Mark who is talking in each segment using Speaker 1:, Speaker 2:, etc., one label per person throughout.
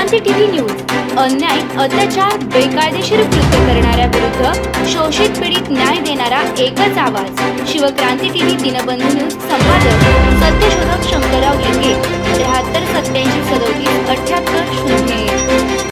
Speaker 1: Shivkranti TV news अन्याय, अत्याचार, बेकायदेशीर कृत्य करणाऱ्या विरुद्ध शोषित पीडित न्याय देणारा एकच आवाज। शिवक्रांती टीव्ही दिनबंधू न्यूज संपादक सत्यशोधक शंकरराव लिंगे 73 87 37 78 0।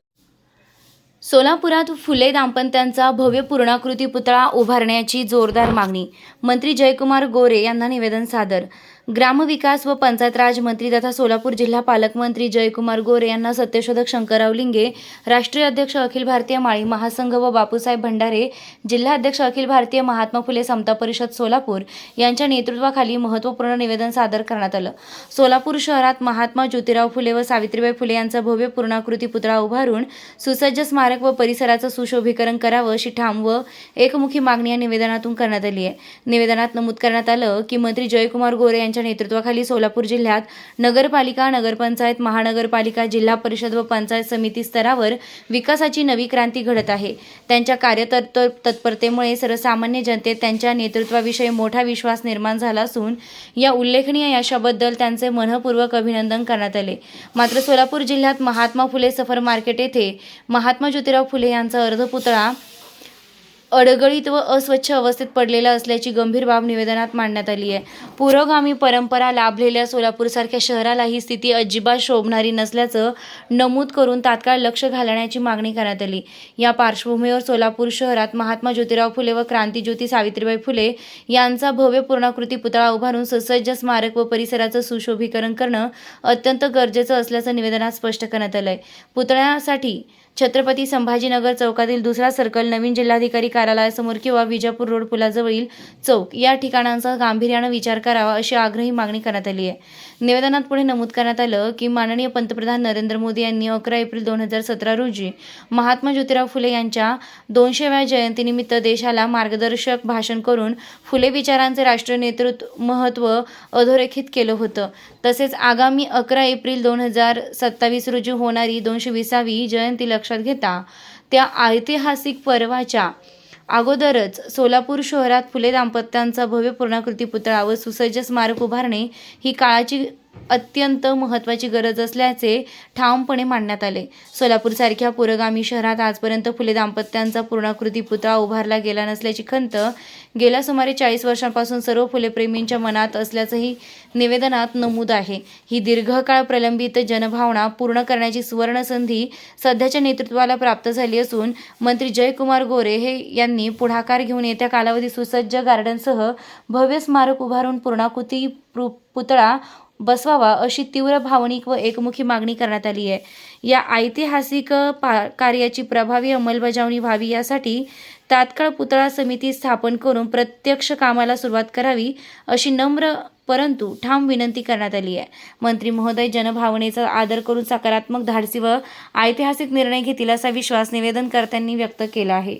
Speaker 1: सोलापुरात फुले दाम्पत्यांचा भव्य पूर्णाकृती पुतळा उभारण्याची जोरदार मागणी। मंत्री जयकुमार गोरे यांना निवेदन सादर। ग्रामविकास व पंचायत राज मंत्री तथा सोलापूर जिल्हा पालकमंत्री जयकुमार गोरे यांना सत्यशोधक शंकरराव लिंगे, राष्ट्रीय अध्यक्ष अखिल भारतीय माळी महासंघ व बापूसाहेब भंडारे, जिल्हाध्यक्ष अखिल भारतीय महात्मा फुले समता परिषद सोलापूर यांच्या नेतृत्वाखाली महत्त्वपूर्ण निवेदन सादर करण्यात आलं। सोलापूर शहरात महात्मा ज्योतिराव फुले व सावित्रीबाई फुले यांचा भव्य पूर्णाकृती पुतळा उभारून सुसज्ज स्मारक व परिसराचं सुशोभीकरण करावं अशी ठाम व एकमुखी मागणी या निवेदनातून करण्यात आली आहे। निवेदनात नमूद करण्यात आलं की मंत्री जयकुमार गोरे यांच्या नेतृत्वाखाली सोलापूर जिल्ह्यात नगरपालिका, नगरपंचायत, महानगरपालिका, जिल्हा परिषद व पंचायत समिती स्तरावर विकासाची नवी क्रांती घडत आहे। त्यांच्या कार्यतत्परतेमुळे सर्वसामान्य जनतेत त्यांच्या नेतृत्वाविषयी मोठा विश्वास निर्माण झाला असून या उल्लेखनीय यशाबद्दल त्यांचे मनःपूर्वक अभिनंदन करण्यात आले। मात्र सोलापूर जिल्ह्यात महात्मा फुले सफर मार्केट येथे महात्मा ज्योतिराव फुले यांचा अर्धपुतळा अडगळीत व अस्वच्छ अवस्थेत पडलेला असल्याची गंभीर बाब निवेदनात मांडण्यात आली आहे। पुरोगामी परंपरा लाभलेल्या सोलापूरसारख्या शहराला ही स्थिती अजिबात शोभणारी नसल्याचं नमूद करून तात्काळ लक्ष घालण्याची मागणी करण्यात आली। या पार्श्वभूमीवर सोलापूर शहरात महात्मा ज्योतिराव फुले व क्रांतिज्योती सावित्रीबाई फुले यांचा भव्य पूर्णाकृती पुतळा उभारून सुसज्ज स्मारक व परिसराचं सुशोभीकरण करणं अत्यंत गरजेचं असल्याचं निवेदनात स्पष्ट करण्यात आलंय। पुतळ्यासाठी छत्रपती संभाजीनगर चौकातील दुसरा सर्कल, नवीन जिल्हाधिकारी कार्यालयासमोर किंवा विजापूर रोड पुलाजवळील चौक या ठिकाणांचा गांभीर्यानं विचार करावा अशी आग्रही मागणी करण्यात आली आहे। निवेदनात पुढे नमूद करण्यात आलं की माननीय पंतप्रधान नरेंद्र मोदी यांनी 11 एप्रिल 2017 रोजी महात्मा ज्योतिराव फुले यांच्या 200व्या जयंतीनिमित्त देशाला मार्गदर्शक भाषण करून फुले विचारांचे राष्ट्रीय नेतृत्व महत्त्व अधोरेखित केलं होतं। तसेच आगामी 11 एप्रिल 2027 रोजी होणारी 220वी जयंती लक्षात घेता त्या ऐतिहासिक पर्वाच्या अगोदरच सोलापूर शहरात फुले दाम्पत्यांचा भव्य पूर्णाकृती पुतळा व सुसज्ज स्मारक उभारणे ही काळाची अत्यंत महत्त्वाची गरज असल्याचे ठामपणे मांडण्यात आले। सोलापूरसारख्या पुरोगामी शहरात आजपर्यंत फुले दाम्पत्यांचा पूर्णाकृती पुतळा उभारला गेला नसल्याची खंत गेल्या सुमारे 40 वर्षांपासून सर्व फुलेप्रेमींच्या मनात असल्याचंही निवेदनात नमूद आहे। ही दीर्घकाळ प्रलंबित जनभावना पूर्ण करण्याची सुवर्ण संधी सध्याच्या नेतृत्वाला प्राप्त झाली असून मंत्री जयकुमार गोरे यांनी पुढाकार घेऊन येत्या कालावधीत सुसज्ज गार्डनसह भव्य स्मारक उभारून पूर्णाकृती पुतळा बसवावा अशी तीव्र भावनिक व एकमुखी मागणी करण्यात आली आहे। या ऐतिहासिक कार्याची प्रभावी अंमलबजावणी व्हावी यासाठी तात्काळ पुतळा समिती स्थापन करून प्रत्यक्ष कामाला सुरुवात करावी अशी नम्र परंतु ठाम विनंती करण्यात आली आहे। मंत्री महोदय जनभावनेचा आदर करून सकारात्मक, धाडसी व ऐतिहासिक निर्णय घेतील असा विश्वास निवेदनकर्त्यांनी व्यक्त केला आहे।